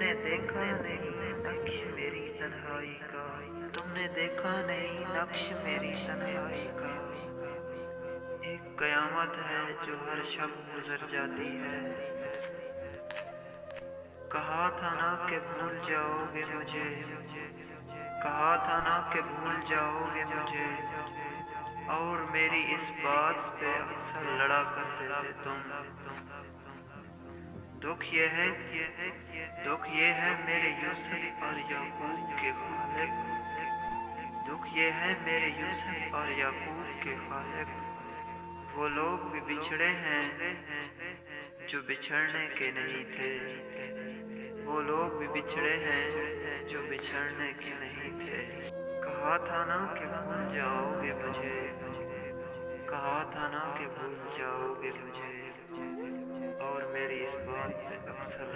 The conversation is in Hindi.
तुमने देखा नहीं नक्श मेरी तन्हाई का, तुमने देखा नहीं नक्श मेरी तन्हाई का। एक कयामत है जो हर शब गुजर जाती है। कहा था ना कि भूल जाओगे मुझे, कहा था ना कि भूल जाओगे मुझे, और मेरी इस बात पे अक्सर लड़ा करते थे तुम। दुख ये है, दुख ये है मेरे यूसुफ और याकूब के खालिक, दुख ये है मेरे यूसुफ और याकूब के खालिक। वो लोग भी बिछड़े हैं जो बिछड़ने के नहीं थे, वो लोग भी बिछड़े हैं जो बिछड़ने के नहीं थे। कहा था ना कि भूल जाओगे मुझे, कहा था ना कि भूल जाओगे मुझे, और मेरी इस बात पे अक्सर